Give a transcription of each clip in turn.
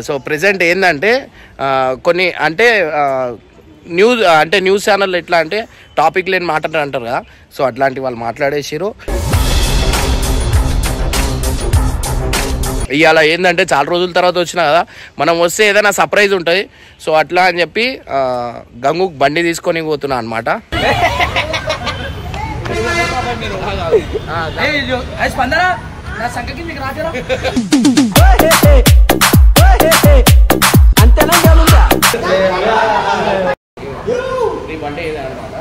So present ఏంటంటే కొన్ని అంటే న్యూస్ ఛానల్ ఎట్లా అంటే టాపిక్ లేని మాట్లాడారు అంటారు కదా, సో అట్లాంటి వాళ్ళు మాట్లాడేసారు. ఇవాళ ఏంటంటే చాలా రోజుల తర్వాత వచ్చినా కదా, మనం వస్తే ఏదైనా సర్ప్రైజ్ ఉంటుంది. సో అట్లా అని చెప్పి గంగు బండి తీసుకొని పోతున్నా అనమాట. బండి ఏదన్నమాట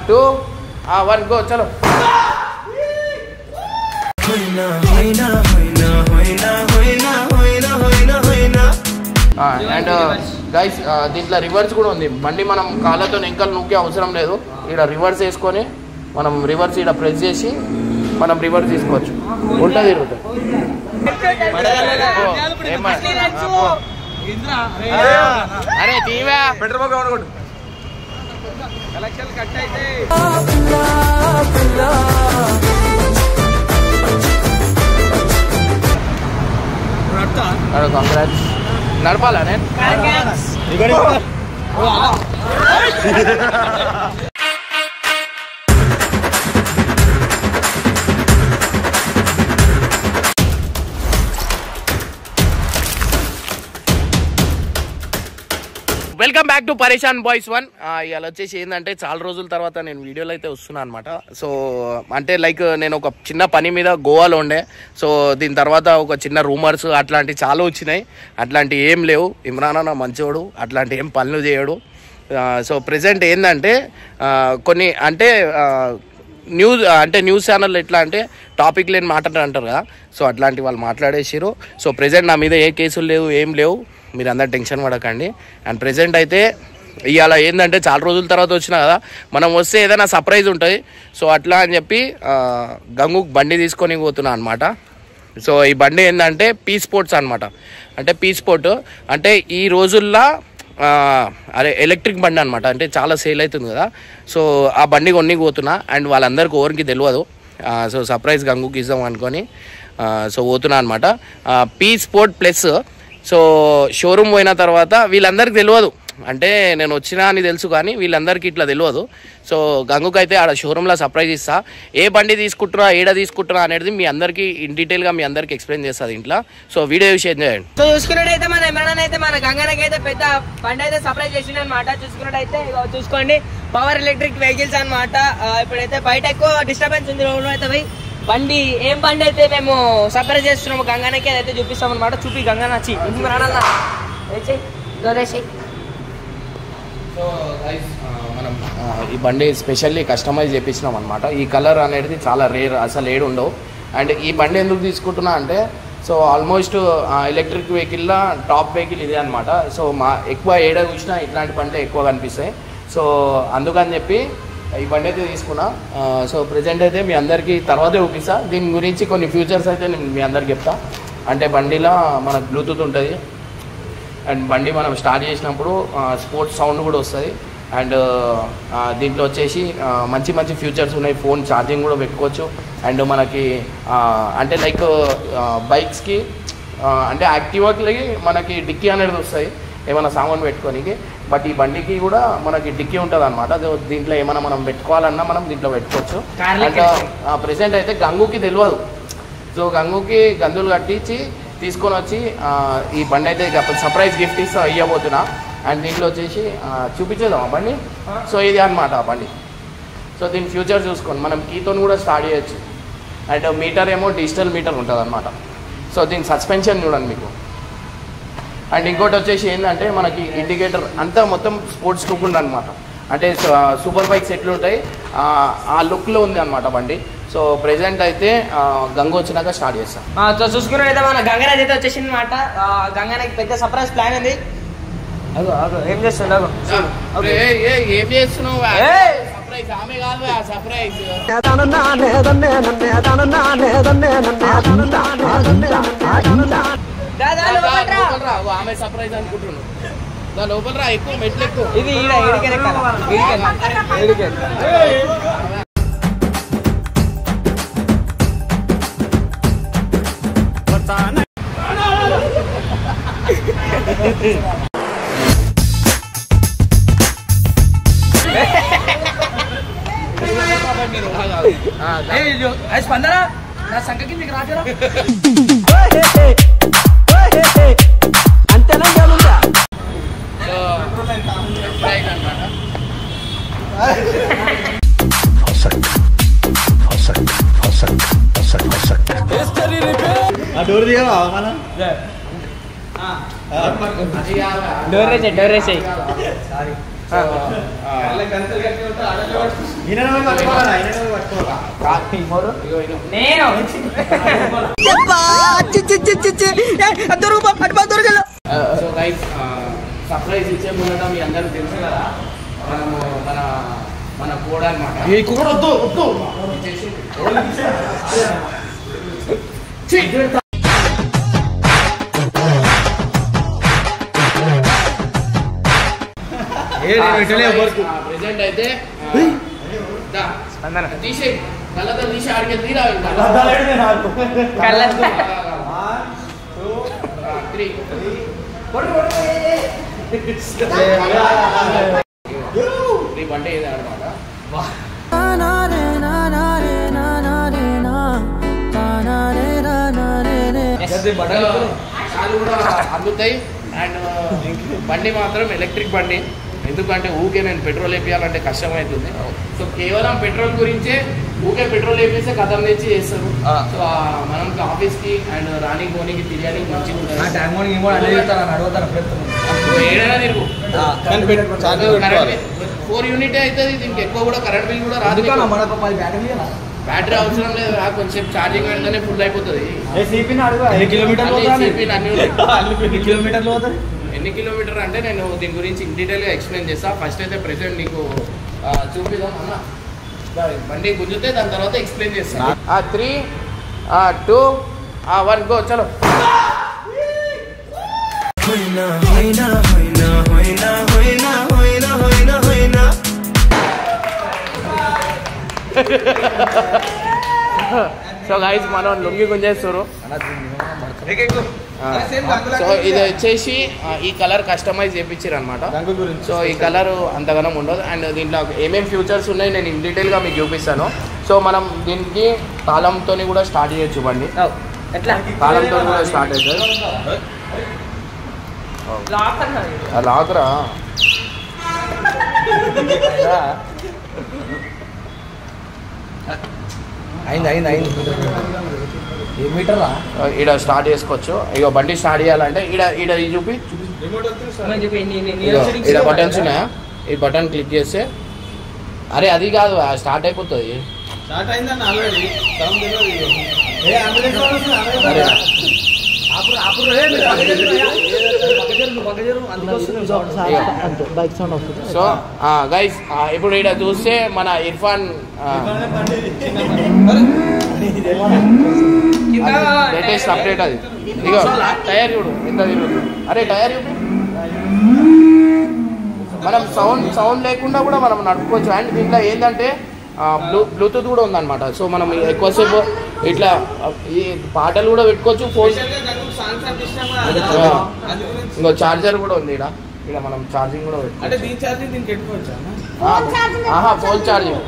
2 1 గో చలో. అండ్ గైస్ దీంట్లో రివర్స్ కూడా ఉంది. బండి మనం కాళ్ళతో ఇంకా నూకే అవసరం లేదు. ఇక్కడ రివర్స్ వేసుకొని మనం రివర్స్ ఇక్కడ ప్రెస్ చేసి మనం రివర్స్ తీసుకోవచ్చు. ఉంటుంది తిరుగుతుంది. అరే తీవా పెట్రోల్ బంక్ కలెక్షన్ కట్ అయితే కంగ్రాట్స్. నడపాలా నేను వెల్కమ్ బ్యాక్ టు పరేషాన్ బాయ్స్ 1. ఇవాళ వచ్చేసి ఏంటంటే చాలా రోజుల తర్వాత నేను వీడియోలో అయితే వస్తున్నాను అనమాట. సో అంటే లైక్ నేను ఒక చిన్న పని మీద గోవాలో ఉండే. సో దీని తర్వాత ఒక చిన్న రూమర్స్ అట్లాంటివి చాలా వచ్చినాయి. అట్లాంటివి ఏం లేవు. ఇమ్రాన్ అన్న మంచోడు, అట్లాంటి ఏం పనులు చేయడు. సో ప్రెజెంట్ ఏంటంటే కొన్ని అంటే న్యూస్ ఛానల్ ఎట్లా అంటే టాపిక్ లేని మాట్లాడారు అంటారు కదా, సో అట్లాంటి వాళ్ళు మాట్లాడేసారు. సో ప్రెజెంట్ నా మీద ఏ కేసులు లేవు, ఏం లేవు. మీరు అందరు టెన్షన్ పడకండి. అండ్ ప్రెజెంట్ అయితే ఇవాళ ఏంటంటే చాలా రోజుల తర్వాత వచ్చినా కదా, మనం వస్తే ఏదైనా సర్ప్రైజ్ ఉంటుంది. సో అట్లా అని చెప్పి గంగు బండి తీసుకొని పోతున్నా అనమాట. సో ఈ బండి ఏంటంటే పీ స్పోర్ట్స్ అనమాట. అంటే పీ స్పోర్ట్ అంటే ఈ రోజుల్లో అదే ఎలక్ట్రిక్ బండి అనమాట. అంటే చాలా సేల్ అవుతుంది కదా, సో ఆ బండి కొన్ని పోతున్నా. అండ్ వాళ్ళందరికీ ఎవరికి తెలియదు. సో సర్ప్రైజ్ గంగుకి ఇద్దాం అనుకొని సో పోతున్నా అనమాట. P sport plus. So showroom పోయిన తర్వాత వీళ్ళందరికీ తెలియదు. అంటే నేను వచ్చినా అని తెలుసు కానీ వీళ్ళందరికీ ఇట్లా తెలియదు. సో గంగుకి అయితే ఆడ షోరూంలో సర్ప్రైజ్ ఇస్తా. ఏ బండి తీసుకుంటున్నా, ఏడ తీసుకుంటున్నా అనేది మీ అందరికీ ఇన్ డీటెయిల్గా మీ అందరికీ ఎక్స్ప్లెయిన్ చేస్తుంది ఇంట్లో. సో వీడియో విషయం చేయండి. సో చూసుకున్నట్టయితే మన ఇమ్రాన్ అయితే మన గంగనకి అయితే పెద్ద బండి అయితే సర్ప్రైజ్ చేసిండు అనమాట. చూసుకున్నట్టయితే చూసుకోండి, పవర్ ఎలక్ట్రిక్ వెహికల్స్ అనమాట. ఇప్పుడైతే బయట ఎక్కువ డిస్టర్బెన్స్ ఉంది రోడ్లో. అయితే పోయి బండి ఏం బండి అయితే మేము సర్ప్రైజ్ చేస్తున్నాము గంగనకి అదైతే చూపిస్తాం అనమాట. చూపి గంగన వచ్చి సో గైస్ మనం ఈ బండి స్పెషల్లీ కస్టమైజ్ చేయించినాం అనమాట. ఈ కలర్ అనేది చాలా రేర్, అసలు ఏడు ఉండవు. అండ్ ఈ బండి ఎందుకు తీసుకుంటున్నా అంటే సో ఆల్మోస్ట్ ఎలక్ట్రిక్ వెహికల్లో టాప్ వెహికల్ ఇదే అనమాట. సో ఎక్కువ ఏడ చూసినా ఇట్లాంటి బండ్లే ఎక్కువ కనిపిస్తాయి. సో అందుకని చెప్పి ఈ బండి అయితే తీసుకున్నా. సో ప్రజెంట్ అయితే మీ అందరికీ తర్వాతే చూపిస్తా. దీని గురించి కొన్ని ఫ్యూచర్స్ అయితే నేను మీ అందరికి చెప్తా. అంటే బండిలో మనకు బ్లూటూత్ ఉంటుంది. అండ్ బండి మనం స్టార్ట్ చేసినప్పుడు స్పోర్ట్స్ సౌండ్ కూడా వస్తుంది. అండ్ దీంట్లో వచ్చేసి మంచి మంచి ఫ్యూచర్స్ ఉన్నాయి. ఫోన్ ఛార్జింగ్ కూడా పెట్టుకోవచ్చు. అండ్ మనకి అంటే లైక్ బైక్స్కి అంటే యాక్టివాకి మనకి డిక్కీ అనేది వస్తాయి ఏమైనా సామాన్ పెట్టుకోనికి. బట్ ఈ బండికి కూడా మనకి డిక్కీ ఉంటుంది అనమాట. దీంట్లో ఏమైనా మనం పెట్టుకోవాలన్నా మనం దీంట్లో పెట్టుకోవచ్చు. అండ్ ప్రెసెంట్ అయితే గంగుకి తెలియదు. సో గంగుకి గందులు కట్టించి తీసుకొని వచ్చి ఈ బండి అయితే సర్ప్రైజ్ గిఫ్ట్ ఇవ్వబోతున్నా. అండ్ దీంట్లో వచ్చేసి చూపించేద్దాం ఆ బండి. సో ఇది అనమాట ఆ బండి. సో దీని ఫ్యూచర్ చూసుకోండి, మనం కీతో కూడా స్టార్ట్ చేయొచ్చు. అండ్ మీటర్ ఏమో డిజిటల్ మీటర్ ఉంటుంది అనమాట. సో దీని సస్పెన్షన్ చూడండి మీకు. అండ్ ఇంకోటి వచ్చేసి ఏంటంటే మనకి ఇండికేటర్ అంతా మొత్తం స్పోర్ట్స్ లుక్ ఉంది అనమాట. అంటే సూపర్ బైక్స్ ఎట్లుంటాయి ఆ లుక్లో ఉంది అనమాట బండి. సో ప్రెసెంట్ అయితే గంగ వచ్చినాక స్టార్ట్ చేస్తాం. సో చూసుకున్నట్టయితే మన గంగన అయితే వచ్చేసింది అనమాట. గంగనకి పెద్ద సర్ప్రైజ్ ప్లాన్ ఉంది. ఏం చేస్తున్నావు? ఏం చేస్తున్నావు? సర్ప్రైజ్ ఆమె కాదు, ఆ సర్ప్రైజ్ ఆమె సర్ప్రైజ్ అనుకుంటున్నాను. దాని లోపల రా, ఎక్కువ మెట్లు ఎక్కువ. ఇది స్పందన నా సంఖ్యకి మీకు రాజరా అంతేనా డోర్ దిగా మన డోర్ రేసే సర్ప్రైజ్ ఇచ్చే ముందట మీ అందరికి తెలుసు కదా మనము మన మన కోడ్ అనమాట ప్రెసెంట్ అయితే తీసే కళ్ళతో తీసి ఆడికి తీరా బండి ఏది అనమాట అది కూడా అందుతాయి అండ్ బండి మాత్రం ఎలక్ట్రిక్ బండి ఎందుకంటే ఊకే నేను పెట్రోల్ వేపియాలంటే కష్టమవుతుంది సో కేవలం పెట్రోల్ గురించే ఊకే పెట్రోల్ వేపిస్తే కథం తెచ్చి చేస్తారు సో మనం ఆఫీస్కి అండ్ రానికి పోనీకి తిరగడానికి మంచిగా ఏడైనా తిరుగు 4 యూనిట్ అవుతుంది దీనికి ఎక్కువ కూడా కరెంట్ బిల్ కూడా రాదు బ్యాటరీ అవసరం లేదు కొంచెం ఛార్జింగ్ వెంటనే ఫుల్ అయిపోతుంది ఎన్ని కిలోమీటర్ అంటే నేను దీని గురించి ఇన్ డీటెయిల్గా ఎక్స్ప్లెయిన్ చేస్తాను ఫస్ట్ అయితే ప్రెసెంట్ నీకు చూపిద్దాం అన్న బండి గుంజితే దాని తర్వాత ఎక్స్ప్లెయిన్ చేస్తాను 3 2 1 గో చలో సో గైస్ మనం లుంగి గుంజేస్తారు సో ఇది వచ్చేసి ఈ కలర్ కస్టమైజ్ చేయించారు అనమాట సో ఈ కలర్ అంతగానం ఉండదు అండ్ దీంట్లో ఏమేమి ఫ్యూచర్స్ ఉన్నాయి నేను ఇన్ డీటెయిల్గా మీకు చూపిస్తాను సో మనం దీనికి తాళంతో కూడా స్టార్ట్ చేయొచ్చు బండి తాళంతో కూడా స్టార్ట్ అవుతుంది లాకరా అయింది ఈడ స్టార్ట్ చేసుకోవచ్చు ఇక బండి స్టార్ట్ చేయాలంటే ఈడ చూపి ఈడ బటన్స్ ఉన్నాయా ఈ బటన్ క్లిక్ చేస్తే అరే అది కాదు స్టార్ట్ అయిపోతుంది సో గైస్ ఇప్పుడు ఇక్కడ చూస్తే మన ఇర్ఫాన్ లేటెస్ట్ అప్డేట్ అది ఇగో టైర్ చూడు ఎంత తిరుగుతుంది అరే టైర్ చూపి మనం సౌండ్ లేకుండా కూడా మనం నడుపుకోవచ్చు అండ్ దీంట్లో ఏంటంటే బ్లూటూత్ కూడా ఉందన్నమాట సో మనం ఎక్కువసేపు ఇట్లా ఈ పాటలు కూడా పెట్టుకోవచ్చు ఫోన్ ఇంకో చార్జర్ కూడా ఉంది ఇక్కడ మనం ఛార్జింగ్ కూడా ఫోన్ ఛార్జింగ్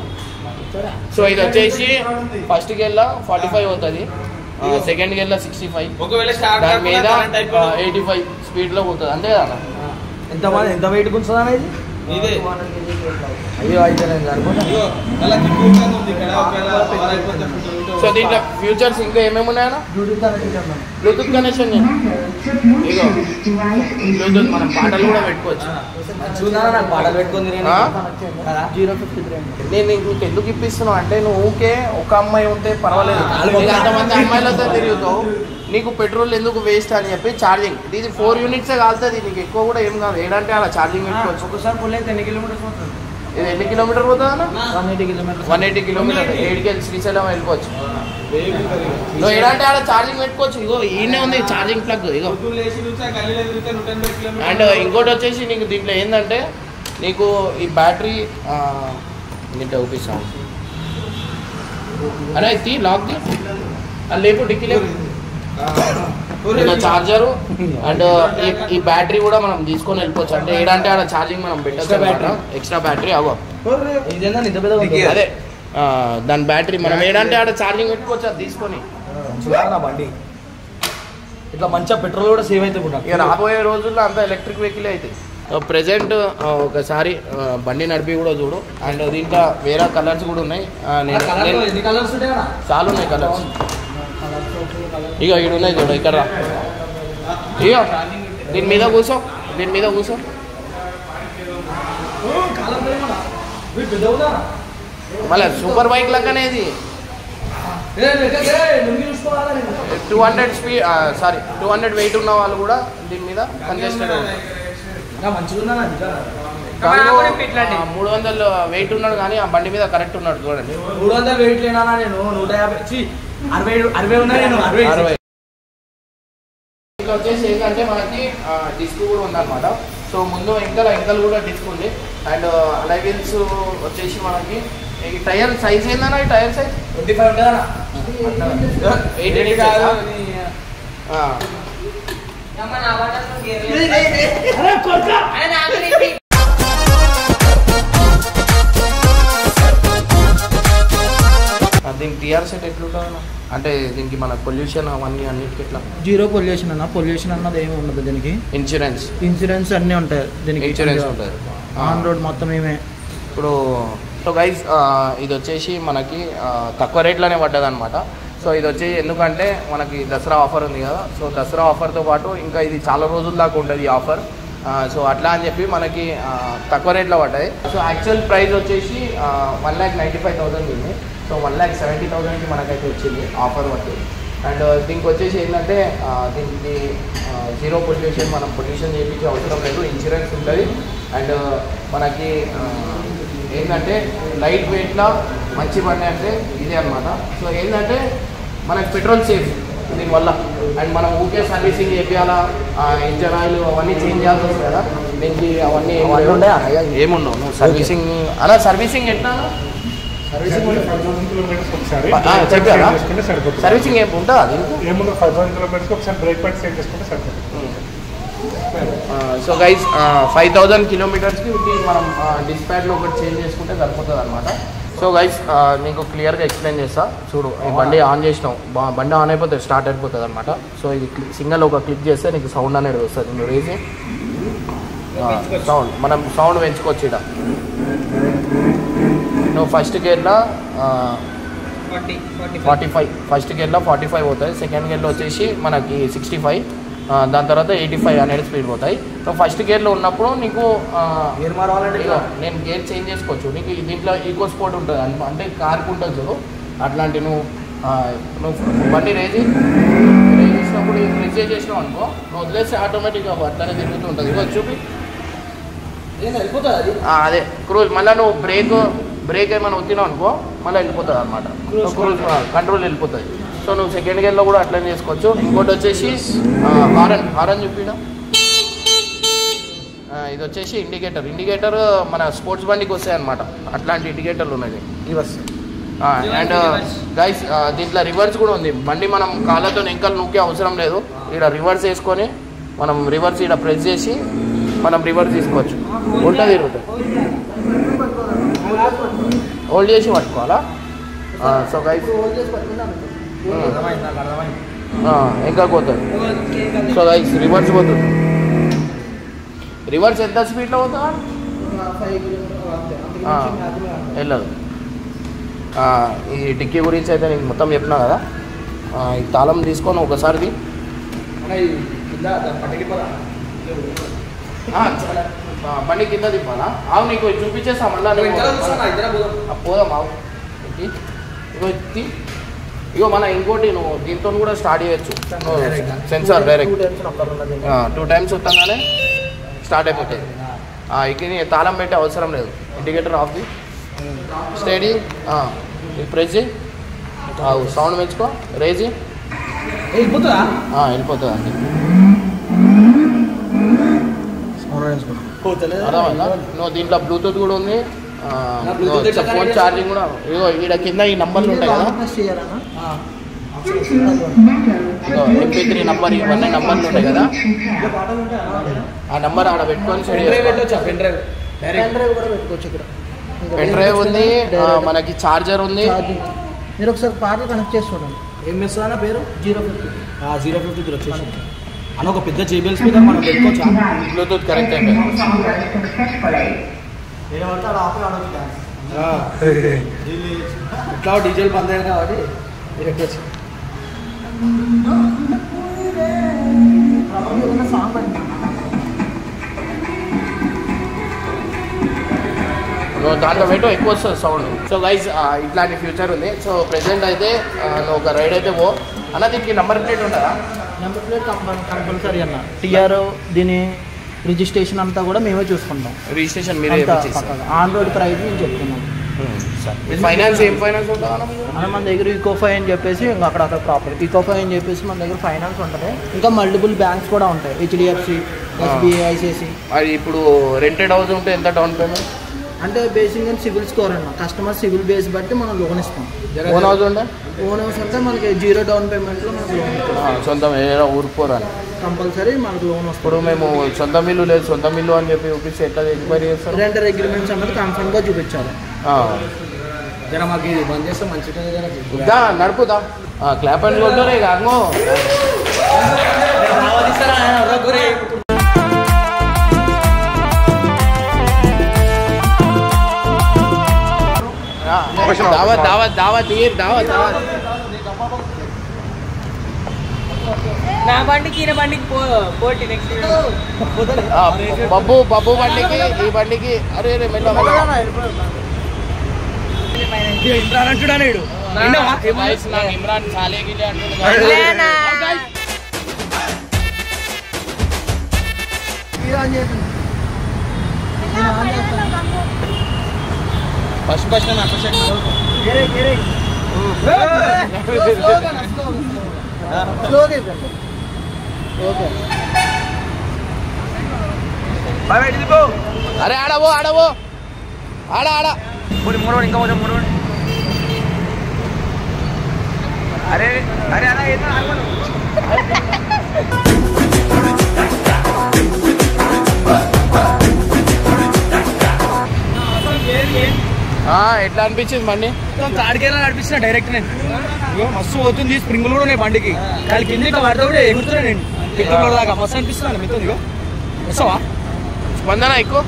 సో ఇది వచ్చేసి ఫస్ట్కి వెళ్ళా 45 అవుతుంది సెకండ్కి వెళ్ళా 65 దాని మీద 85 స్పీడ్లో పోతుంది అంతే కదా ఎంత వెయిట్ కూర్చుందా అనేది అయ్యో అయితే సో దీంట్లో ఫ్యూచర్స్ ఇంకా ఏమేమి ఉన్నాయన్నా బ్లూటూత్ కనెక్షన్ ఇగో బ్లూటూత్ మనం పాటలు కూడా పెట్టుకోవచ్చు నాకు పాటలు పెట్టుకుంది నేను నీకు ఎందుకు ఇప్పిస్తున్నావు అంటే నువ్వు ఊకే ఒక అమ్మాయి ఉంటే పర్వాలేదు అంతమంది అమ్మాయిలతో తిరుగుతావు నీకు పెట్రోల్ ఎందుకు వేస్ట్ అని చెప్పి ఛార్జింగ్ ఇది 4 యూనిట్సే కాలుతుంది నీకు ఎక్కువ కూడా ఏం కాదు ఏడంటే అలా ఛార్జింగ్ పెట్టుకోవచ్చు ఒకసారి ఫుల్ అయితే ఎన్ని కిలోమీటర్స్ పోతుంది ఇది ఎన్ని కిలోమీటర్ పోతుంది అన్న 180 కిలోమీటర్ 8కి వెళ్ళి శ్రీశైలం వెళ్ళిపోవచ్చు నువ్వు ఏడంటే అలా ఛార్జింగ్ పెట్టుకోవచ్చు ఇగో ఈయనే ఉంది ఛార్జింగ్ ప్లగ్ ఇగో అండ్ ఇంకోటి వచ్చేసి నీకు దీంట్లో ఏంటంటే నీకు ఈ బ్యాటరీ దీంట్లో చూపిస్తాను అరే తీ లాక్ ది అది లేపు డిక్కీ లేపు ఇలా చార్జరు అండ్ ఈ బ్యాటరీ కూడా మనం తీసుకొని వెళ్ళిపోవచ్చు. అంటే ఏడంటే ఆడ ఛార్జింగ్ మనం పెట్టచ్చు, ఎక్స్ట్రా బ్యాటరీ అవో అదే దాని బ్యాటరీ మనం ఏడంటే ఆడ ఛార్జింగ్ పెట్టుకోవచ్చు అది తీసుకొని. బండి ఇట్లా మంచిగా పెట్రోల్ కూడా సేవ్ అయితే కూడా. ఇక రాబోయే రోజుల్లో అంతా ఎలక్ట్రిక్ వెహికల్ అవుతాయి. ప్రెసెంట్ ఒకసారి బండి నడిపి కూడా చూడు. అండ్ దీంట్లో వేరే కలర్స్ కూడా ఉన్నాయి. చాలా ఉన్నాయి కలర్స్. ఇక ఇక్కడ ఉన్నాయి చూడు, ఇక్కడ ఇక దీని మీద కూర్చో, దీని మీద కూర్చో. మళ్ళీ సూపర్ బైక్ లాగానే ఇది 200 స్పీడ్ సారీ 200 వెయిట్ ఉన్న వాళ్ళు కూడా దీని మీద కంజెస్టెడ్. 300 వెయిట్ ఉన్నాడు కానీ ఆ బండి మీద కరెక్ట్ ఉన్నాడు చూడండి. 300 వెయిట్ లేనా నేను 150 60 ఉన్నా నేను 60. ఇంకా వచ్చేసి ఏంటంటే మనకి డిస్క్ కూడా ఉందన్నమాట. సో ముందు ఎంకలు కూడా డిస్క్ ఉంది. అండ్ అలైవిల్స్ వచ్చేసి మనకి ఈ టైర్ సైజ్ ఏందన్నా, ఈ టైర్ సైజ్ 25 ఉంటుందా? 18 దీనికి టీఆర్ సెట్ ఎట్లుంటుంది అంటే దీనికి మన పొల్యూషన్ అవన్నీ అన్నిటికి ఎట్లా? 0 పొల్యూషన్ అన్న. పొల్యూషన్ అన్నది ఏమి ఉండదు దీనికి. ఇన్సూరెన్స్ అన్నీ ఉంటాయి దీనికి. ఇన్సూరెన్స్ ఉంటుంది ఆన్ రోడ్ మొత్తం ఏమే. ఇప్పుడు సో గైస్ ఇది వచ్చేసి మనకి తక్కువ రేట్లోనే పడ్డది అనమాట. సో ఇది వచ్చేసి ఎందుకంటే మనకి దసరా ఆఫర్ ఉంది కదా. సో దసరా ఆఫర్తో పాటు ఇంకా ఇది చాలా రోజుల దాకా ఉంటుంది ఈ ఆఫర్. సో అట్లా అని చెప్పి మనకి తక్కువ రేట్లో పడ్డాయి. సో యాక్చువల్ ప్రైస్ వచ్చేసి 1,95,000 ఉంది. సో 1,70,000కి మనకైతే వచ్చింది ఆఫర్ బట్టి. అండ్ దీనికి వచ్చేసి ఏంటంటే దీనికి 0 పొల్యూషన్, మనం పొల్యూషన్ చేయించే అవసరం లేదు, ఇన్సూరెన్స్ ఉంటుంది. అండ్ మనకి ఏంటంటే లైట్ వెయిట్లో మంచి బండి అంటే ఇదే అనమాట. సో ఏంటంటే మనకి పెట్రోల్ సేఫ్ దీనివల్ల. అండ్ మనం ఊకే సర్వీసింగ్ చేయాలా, ఇంజన్ ఆయిల్ అవన్నీ చేంజ్ చేయాల్సి వస్తుంది కదా. దీనికి అవన్నీ ఏముండవు. నువ్వు సర్వీసింగ్ అలా సర్వీసింగ్ ఎట్లా చెప్పారా? సర్వీసింగ్ ఏమి ఉంటుందా దీనికి? ఏముండదు, 5,000 కిలోమీటర్స్కి ఒకసారి బ్రేక్ ప్యాడ్ సెట్ చేసుకుంటే సరిపోతుంది. సో గైస్ 5,000 కిలోమీటర్స్కి మనం డిస్పాచ్లో ఒకటి చేంజ్ చేసుకుంటే సరిపోతుంది అనమాట. సో గైస్ నీకు క్లియర్గా ఎక్స్ప్లెయిన్ చేస్తా చూడు. ఈ బండి ఆన్ చేసినావు, బండి ఆన్ అయిపోతుంది, స్టార్ట్ అయిపోతుంది అనమాట. సో ఇది సింగల్ ఒక క్లిక్ చేస్తే నీకు సౌండ్ అనేది వస్తుంది. నువ్వు రేసి సౌండ్ మనం సౌండ్ పెంచుకోవచ్చు. ఇక్కడ నువ్వు ఫస్ట్ గేర్లో 45, ఫస్ట్ గేర్లో 45 పోతాయి. సెకండ్ గేర్లో వచ్చేసి మనకి 65, దాని తర్వాత 85 అనేది స్పీడ్ పోతాయి. సో ఫస్ట్ గేర్లో ఉన్నప్పుడు నీకు గేర్ మారాలంటే నేను గేర్ చేంజ్ చేసుకోవచ్చు. నీకు దీంట్లో ఈకో స్పోర్ట్ ఉంటుంది అంటే కార్కు ఉంటుంది చూడు. అట్లాంటి నువ్వు బండి రేసినప్పుడు ప్రెస్ చేసినావు అనుకో, నువ్వు వదిలేస్తే ఆటోమేటిక్గా అట్లానే తిరుగుతూ ఉంటుంది. ఇక చూపి వెళ్ళిపోతుంది అదే క్రూజ్. మళ్ళీ నువ్వు బ్రేక్ ఏమైనా వచ్చినావు అనుకో మళ్ళీ వెళ్ళిపోతుంది అనమాట. క్రూజ్ కంట్రోల్ వెళ్ళిపోతుంది. సో నువ్వు సెకండ్ గేర్లో కూడా అట్లనే చేసుకోవచ్చు. ఇంకోటి వచ్చేసి హారన్ చూపినా. ఇది వచ్చేసి ఇండికేటర్ మన స్పోర్ట్స్ బండికి వస్తాయి అనమాట. అట్లాంటి ఇండికేటర్లు ఉన్నాయి రివర్స్. అండ్ గైస్ దీంట్లో రివర్స్ కూడా ఉంది. బండి మనం కాళ్ళతో ఎంకలు నూకే అవసరం లేదు. ఇక్కడ రివర్స్ వేసుకొని మనం రివర్స్ ఇక్కడ ప్రెస్ చేసి మనం రివర్స్ తీసుకోవచ్చు. ఉల్టా తిరుగుతుంది, హోల్డ్ చేసి పట్టుకోవాలా. సో గైస్ ఇంకా పోతుంది. సో గైస్ రివర్స్ పోతుంది. రివర్స్ ఎంత స్పీడ్లో పోతుందా? వెళ్ళదు. ఈ డిక్కీ గురించి అయితే నీకు మొత్తం చెప్పినా కదా. ఈ తాళం తీసుకొని ఒకసారిది బండి కింద తిప్పాలా? ఆవు నీకు చూపించేస్తా మళ్ళీ పోదాం. ఆవు ఇగో మన ఇంకోటి నువ్వు దీంతో కూడా స్టార్ట్ చేయొచ్చు. సెన్సార్ డైరెక్ట్ 2 times వస్తాగానే స్టార్ట్ అయిపోతుంది. ఇక తాళం పెట్టే అవసరం లేదు. Indicator of the study press చేయి, సౌండ్ పెంచుకో, రేజ్ వెళ్ళిపోతుంది అండి. అర్థమైందా? నువ్వు దీంట్లో బ్లూటూత్ కూడా ఉంది, ఫోన్ ఛార్జింగ్ కూడా. ఇగో ఇక్కడ కింద ఈ నంబర్లు ఉంటాయి కదా, MP3 నంబర్ ఇవన్నీ నంబర్లు ఉంటాయి కదా, ఆ నంబర్ ఆడ పెట్టుకొని పెన్ డ్రైవ్ కూడా పెట్టుకోవచ్చు. ఇక్కడ పెన్ డ్రైవ్ ఉంది, మనకి చార్జర్ ఉంది. మీరు ఒకసారి పాటలు కనెక్ట్ చేసి చూడండి. ఎంఎస్ అన్న పేరు 050 050 వచ్చేసి అని ఒక పెద్ద JBL స్పీకర్ మనం పెట్టుకోవచ్చు. బ్లూటూత్ కనెక్ట్ అయిపోయింది. ఇట్లా డీజేలు బంద్ అయ్యారు కాబట్టి పెట్టచ్చు. సాంగ్ దాంట్లో పెట్టు ఎక్కువ వస్తుంది సౌండ్. సో గైజ్ ఇట్లాంటి ఫ్యూచర్ ఉంది. సో ప్రెసెంట్ అయితే నువ్వు ఒక రైడ్ అయితే పో అన్న. దీనికి నెంబర్ ప్లేట్ ఉంటుందా? నెంబర్ ప్లేట్ కంపల్సరీ అన్న. TR దీని రిజిస్ట్రేషన్ అంతా కూడా మేమే చూసుకుంటాం. రిజిస్ట్రేషన్ మీరే ఆన్ రోడ్ ప్రైస్ నేను చెప్తున్నాం. ఫైనాన్స్ ఏం ఫైనాన్స్ ఉంటుందా మన దగ్గర? ఈకోఫై అని చెప్పేసి ఇంకా అక్కడ ప్రాపర్ ఈకోఫై అని చెప్పేసి మన దగ్గర ఫైనాన్స్ ఉంటుంది. ఇంకా మల్టిపుల్ బ్యాంక్స్ కూడా ఉంటాయి, HDFC, SBI, ICICI. అది ఇప్పుడు రెంటెడ్ హౌస్ ఉంటే ఎంత డౌన్ పేమెంట్? అంటే బేసిక్గా సివిల్ స్కోర్ అన్న, కస్టమర్ సివిల్ బేస్ బట్టి మనం లోన్ ఇస్తాం. ఓన్ హౌస్ ఉంటే మనకి 0 డౌన్ పేమెంట్లో మనకు లోన్ ఇస్తాం. సొంతం ఏదైనా ఊరుకోరని కంపల్సరీ మనకు లోన్ వస్తుంది. ఇప్పుడు మేము సొంత మిల్లు లేదు, సొంత మిల్లు అని చెప్పి చూపిస్తే ఎట్లా ఎంక్వైరీ చేస్తారు? రెంటర్ అగ్రిమెంట్స్ అన్నది కన్ఫర్మ్గా చూపించాలి. జర మాకు ఇది బంద్ చేస్తే మంచిగా నడుపుదా క్లాప్ అండ్ కొట్టరే కాగో. दावत दावत दावत ये दावत दावत నా బండికి ఈయన బండికి పోటీ నెక్స్ట్ బబ్బు బబ్బు బండికి ఈ బండికి. అరే అరే మెల్ల ఇమ్రాన్ అంటున్నా ఇమ్రాన్ చాలే గిలే అంటున్నా. ఫస్ట్ అరే ఆడవో ఆడవో ఆడ ఆడ మూడు ఇంకా మూడు. అరే అరే అలా ఎట్లా అనిపించింది బండి? తాడికేలా నడిపించిన డైరెక్ట్ నేను మస్తు పోతుంది. స్ప్రింగులు కూడా ఉన్నాయి బండికి. దాని కింద ఇట్లా పడితే కూడా ఎగురుతున్నా నేను పిల్లల దాకా. మస్తు అనిపిస్తున్నాను మీతో. ఇగో వస్తావా? స్పందన ఎక్కువ,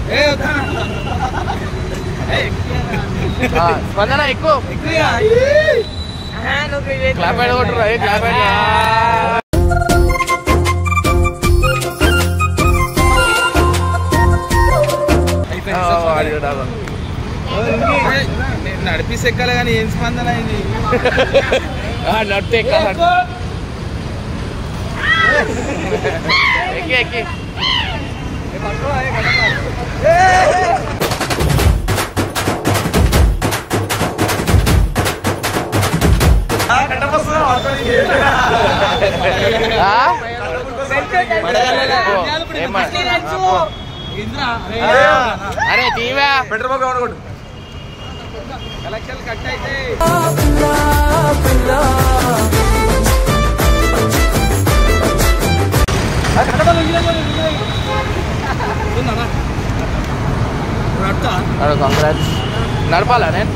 స్పందన ఎక్కువ. క్లాప్ కొట్టురా క్లాప్. నడిపిస్తే ఎక్కాలి కానీ ఏం స్పందన అయింది? నడితే ఎక్కాలి. ఎక్కి ఎక్కి అరే తీవా పెట్రోల్ బంక్ కొట్టు. కలెక్షన్ కట్ అయితే కంగ్రాట్స్. నడపాలా నేను?